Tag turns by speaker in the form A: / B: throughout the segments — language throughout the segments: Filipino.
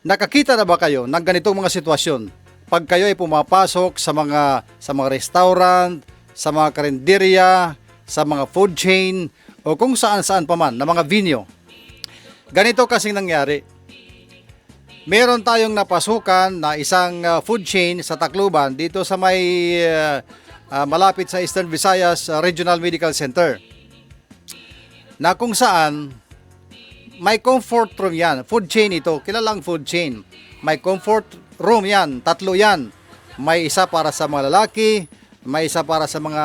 A: Nakakita na ba kayo ng ganitong mga sitwasyon? Pag kayo ay pumapasok sa mga restaurant, sa mga karinderya, sa mga food chain, o kung saan-saan pa man na mga venue. Ganito kasing nangyari. Meron tayong napasukan na isang food chain sa Tacloban dito sa may malapit sa Eastern Visayas Regional Medical Center. Na kung saan may comfort room yan. Food chain ito, kilalang food chain. May comfort room yan, 3 yan. May isa para sa mga lalaki, may isa para sa mga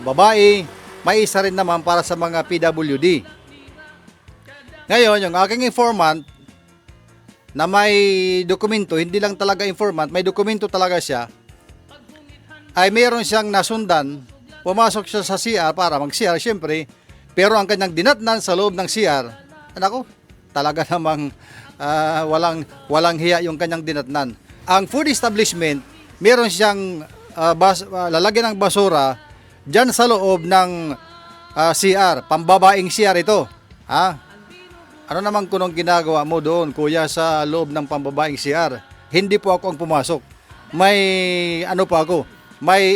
A: babae, may isa rin naman para sa mga PWD. Ngayon, yung aking informant na may dokumento, hindi lang talaga informant, may dokumento talaga siya, ay mayroon siyang nasundan, pumasok siya sa CR para mag-CR, syempre, pero ang kanyang dinatnan sa loob ng CR, ako, talaga namang walang hiya yung kanyang dinatnan. Ang food establishment, meron siyang lalagyan ng basura dyan sa loob ng CR, pambabaing CR ito. Ano naman kunong ginagawa mo doon, kuya, sa loob ng pambabaing CR? Hindi po ako ang pumasok. May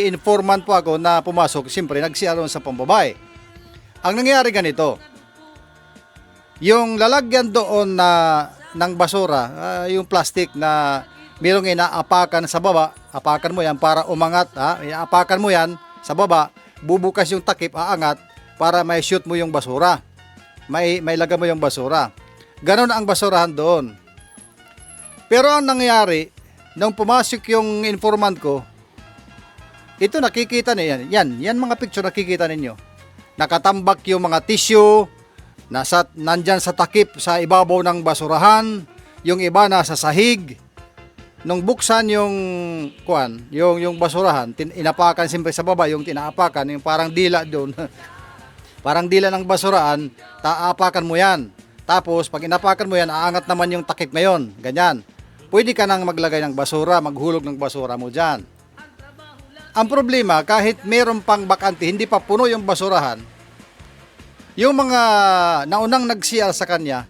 A: informant po ako na pumasok, siyempre nag-CR doon sa pambabae. Ang nangyari ganito, yung lalagyan doon ng basura, yung plastic na mayroong inaapakan sa baba, apakan mo yan para umangat, inaapakan mo yan sa baba, bubukas yung takip, aangat, para may shoot mo yung basura. May lagay mo yung basura. Ganon ang basurahan doon. Pero ang nangyari, nung pumasok yung informant ko, ito nakikita niyo yan mga picture nakikita ninyo. Nakatambak yung mga tissue, nandyan sa takip sa ibabaw ng basurahan, yung iba nasa sahig. Nung buksan yung basurahan, inapakan siyempre sa baba, yung tinaapakan, yung parang dila doon. Parang dila ng basurahan, taapakan mo yan. Tapos pag inapakan mo yan, aangat naman yung takip ngayon. Ganyan. Pwede ka nang maglagay ng basura, maghulog ng basura mo dyan. Ang problema, kahit meron pang bakante, hindi pa puno yung basurahan, yung mga naunang nag-CR sa kanya,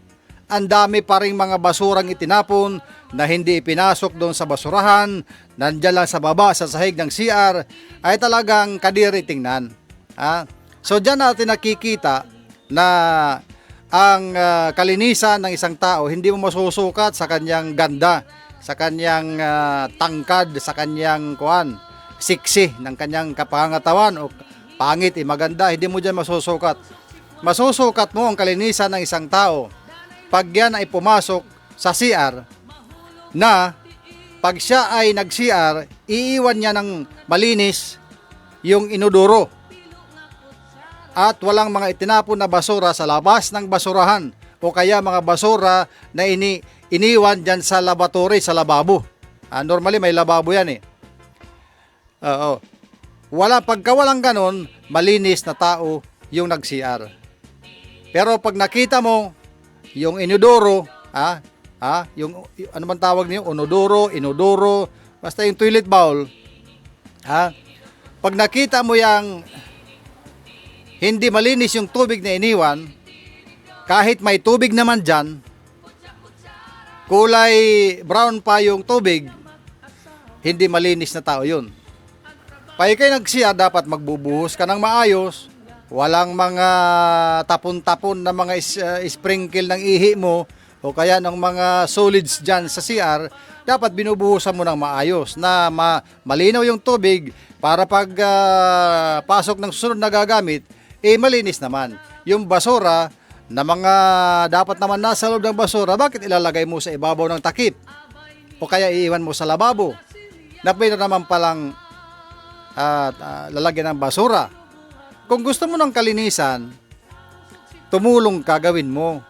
A: ang dami pa ring mga basurang itinapon na hindi ipinasok doon sa basurahan, nandiyan lang sa baba, sa sahig ng CR, ay talagang kadiri tingnan. So dyan natin nakikita na ang kalinisan ng isang tao, hindi mo masusukat sa kanyang ganda, sa kanyang tangkad, sa kanyang siksi ng kanyang kapangatawan o pangit, maganda, hindi mo dyan masusukat. Masusukat mo ang kalinisan ng isang tao pag yan ay pumasok sa CR na pag siya ay nag-CR, iiwan niya ng malinis yung inodoro at walang mga itinapon na basura sa labas ng basurahan o kaya mga basura na iniwan dyan sa laboratory, sa lababo. Normally may lababo yan eh. Pagka walang ganon, malinis na tao yung nag-CR. Pero pag nakita mo yung inodoro, yung ano man tawag niyo, inodoro, basta yung toilet bowl, pag nakita mo yang hindi malinis yung tubig na iniwan, kahit may tubig naman dyan, kulay brown pa yung tubig, hindi malinis na tao yun. Pag kayo nag-CR, dapat magbubuhos ka ng maayos, walang mga tapon-tapon na mga sprinkle ng ihi mo o kaya ng mga solids dyan sa CR, dapat binubuhusan mo ng maayos na malinaw yung tubig para pag pasok ng susunod na gagamit, malinis naman. Yung basura na mga dapat naman nasa loob ng basura, bakit ilalagay mo sa ibabaw ng takip? O kaya iiwan mo sa lababo na pwede naman palang lalagyan ng basura. Kung gusto mo ng kalinisan, tumulong ka, gawin mo.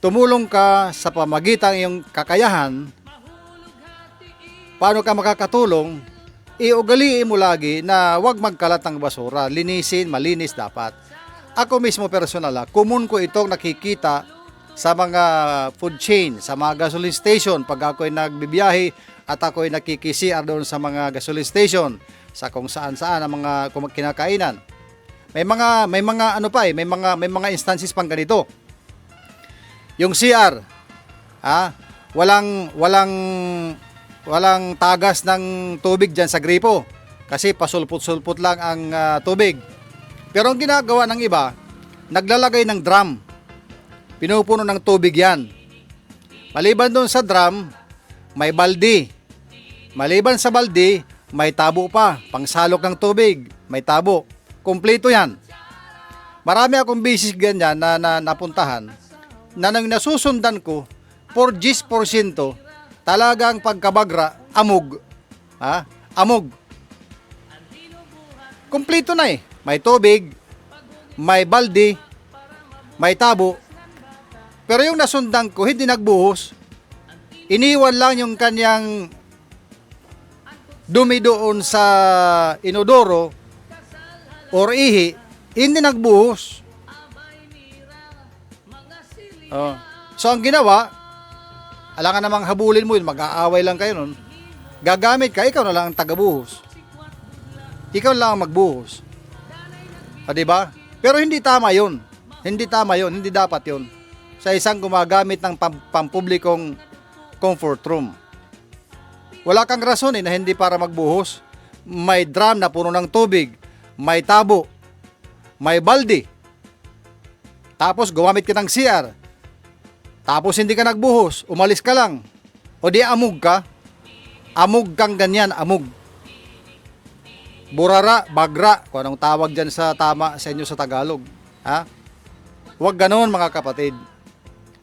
A: Tumulong ka sa pamagitan ng kakayahan. Paano ka makakatulong? Iugaliin mo lagi na huwag magkalat ng basura. Linisin, malinis dapat. Ako mismo personal, common ko itong nakikita sa mga food chain, sa mga gasoline station. Pag ako'y nagbibiyahe at ako'y nakikisiar doon sa mga gasoline station, sa kung saan-saan ang mga kinakainan. May mga instances pang ganito. Yung CR, walang walang tagas ng tubig diyan sa gripo kasi pasulpot-sulpot lang ang tubig. Pero ang ginagawa ng iba, naglalagay ng drum. Pinupuno ng tubig 'yan. Maliban doon sa drum, may balde. Maliban sa balde, may tabo pa, pangsalok ng tubig, may tabo. Kumpleto 'yan. Marami akong bisis ganyan na napuntahan na nang nasusundan ko, 4% talagang pagkabagra, amog. Amog. Kumpleto na eh. May tubig, may balde, may tabo. Pero yung nasundan ko, hindi nagbuhos. Iniwan lang yung kanyang dumi doon sa inodoro or ihi, hindi nagbuhos. So ang ginawa, alangan namang habulin mo yun, mag-aaway lang kayo nun. Gagamit ka, ikaw na lang ang tagabuhos. Ikaw lang ang magbuhos. Diba? Pero hindi tama yun. Hindi tama yun, hindi dapat yun. Sa isang gumagamit ng pampublikong comfort room. Wala kang rason na hindi para magbuhos. May drum na puno ng tubig, may tabo, may balde. Tapos gumamit ka ng CR. Tapos hindi ka nagbuhos, umalis ka lang. O di amog ka. Amog kang ganyan, amog. Burara, bagra, kung anong tawag dyan sa tama sa inyo sa Tagalog. Huwag ganon mga kapatid.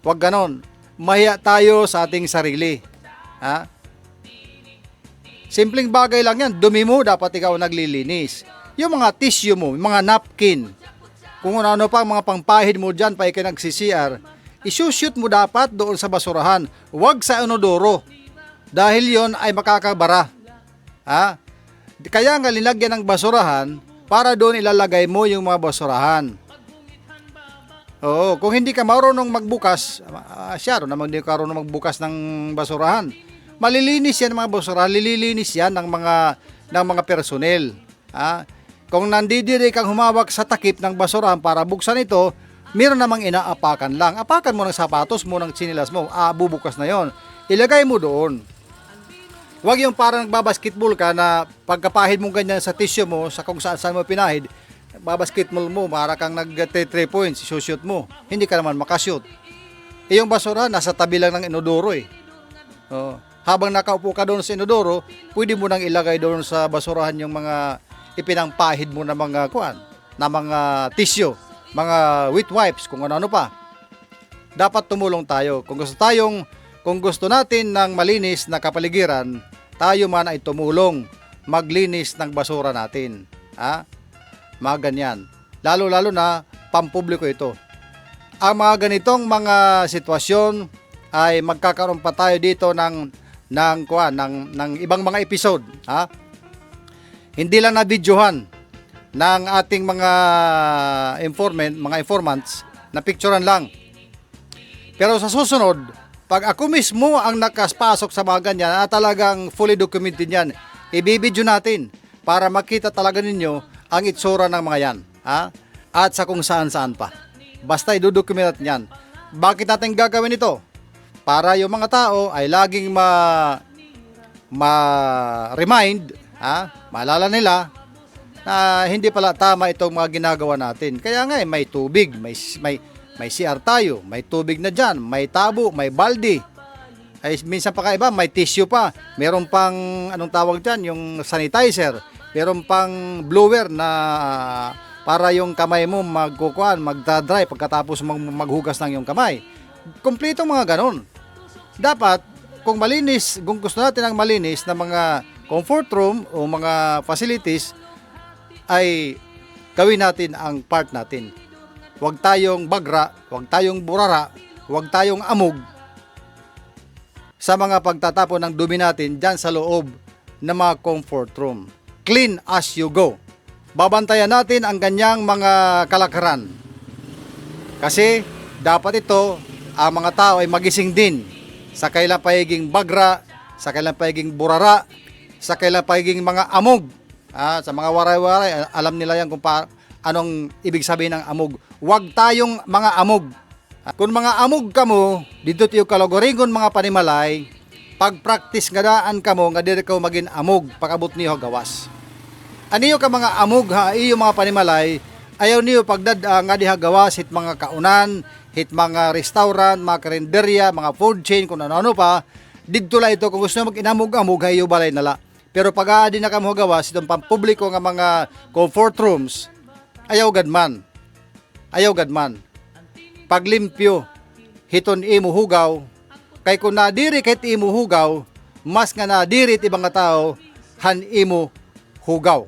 A: Huwag ganon. Mahiya tayo sa ating sarili. Simpleng bagay lang yan. Dumi mo, dapat ikaw naglilinis. Yung mga tissue mo, yung mga napkin, kung ano pa mga pangpahid mo dyan pa ikaw nagsisiyar, isushoot mo dapat doon sa basurahan. Huwag sa inodoro. Dahil yon ay makakabara. Kaya nga linagyan ng basurahan para doon ilalagay mo yung mga basurahan. Oo, kung hindi ka marunong magbukas, siya naman hindi ka marunong magbukas ng basurahan. Malilinis yan mga basurahan, lililinis yan ng mga personnel. Kung nandidiri kang humawak sa takip ng basurahan para buksan ito, meron namang inaapakan lang. Apakan mo ng sapatos mo, ng sinilas mo, bubukas na yon. Ilagay mo doon. Huwag yung parang nagbabasketball ka na pagkapahid mo ganyan sa tissue mo, sa kung saan mo pinahid, babasketball mo, para kang nag-3 points, shoot mo. Hindi ka naman makashoot. Yung basura, nasa tabi lang ng inodoro eh. Habang nakaupo ka doon sa inodoro, pwede mo nang ilagay doon sa basurahan yung mga ipinangpahid mo na mga tissue, mga wet wipes, kung ano pa. Dapat tumulong tayo. Kung gusto natin ng malinis na kapaligiran, tayo man ay tumulong maglinis ng basura natin. Mga ganyan. Lalo-lalo na pampubliko ito. Ang mga ganitong mga sitwasyon ay magkakaroon pa tayo dito ng ibang mga episode. Hindi lang na videohan ng ating mga informants na picturean lang. Pero sa susunod, pag ako mismo ang nakaspasok sa mga ganyan, talagang fully documented yan, ibibidyo natin para makita talaga ninyo ang itsura ng mga yan. At sa kung saan-saan pa. Basta idodocument natin yan. Bakit natin gagawin ito? Para yung mga tao ay laging ma-remind, maalala nila na hindi pala tama itong mga ginagawa natin. Kaya nga may tubig, may CR tayo, may tubig na dyan, may tabo, may balde. Ay minsan pa kaiba, may tissue pa. Meron pang anong tawag dyan, yung sanitizer. Meron pang blower na para yung kamay mo magdadry pagkatapos maghugas ng yung kamay. Kompleto mga ganon. Dapat, kung gusto natin ang malinis na mga comfort room o mga facilities, ay gawin natin ang part natin. Huwag tayong bagra, huwag tayong burara, huwag tayong amog sa mga pagtatapon ng dumi natin dyan sa loob ng mga comfort room. Clean as you go. Babantayan natin ang ganyang mga kalakaran. Kasi dapat ito, ang mga tao ay magising din sa kailang pagiging bagra, sa kailang pagiging burara, sa kailang pagiging mga amog. Sa mga waray-waray, alam nila yan kung anong ibig sabihin ng amog. Huwag tayong mga amog. Kung mga amog kamo, dito tiyo kalogoringon mga panimalay, pag-practice nga daan kamo nga diri ka maging amog pag-abot niyo gawas. Aniyo ka mga amog ha, iyo mga panimalay, ayaw niyo nga diha gawas hit mga kaunan, hit mga restaurant, mga karinderya, mga food chain, kung ano-ano pa, didto la ito kung gusto nyo mag-inamog-amog, hayo balay nala. Pero pag aadi na kamo gawas, itong pampubliko nga mga comfort rooms, ayaw gadman. Ayaw gadman. Paglimpyo, hiton imo hugaw, kay kung nadiri kahit imo hugaw, mas nga nadiri ibang tao, han imo hugaw.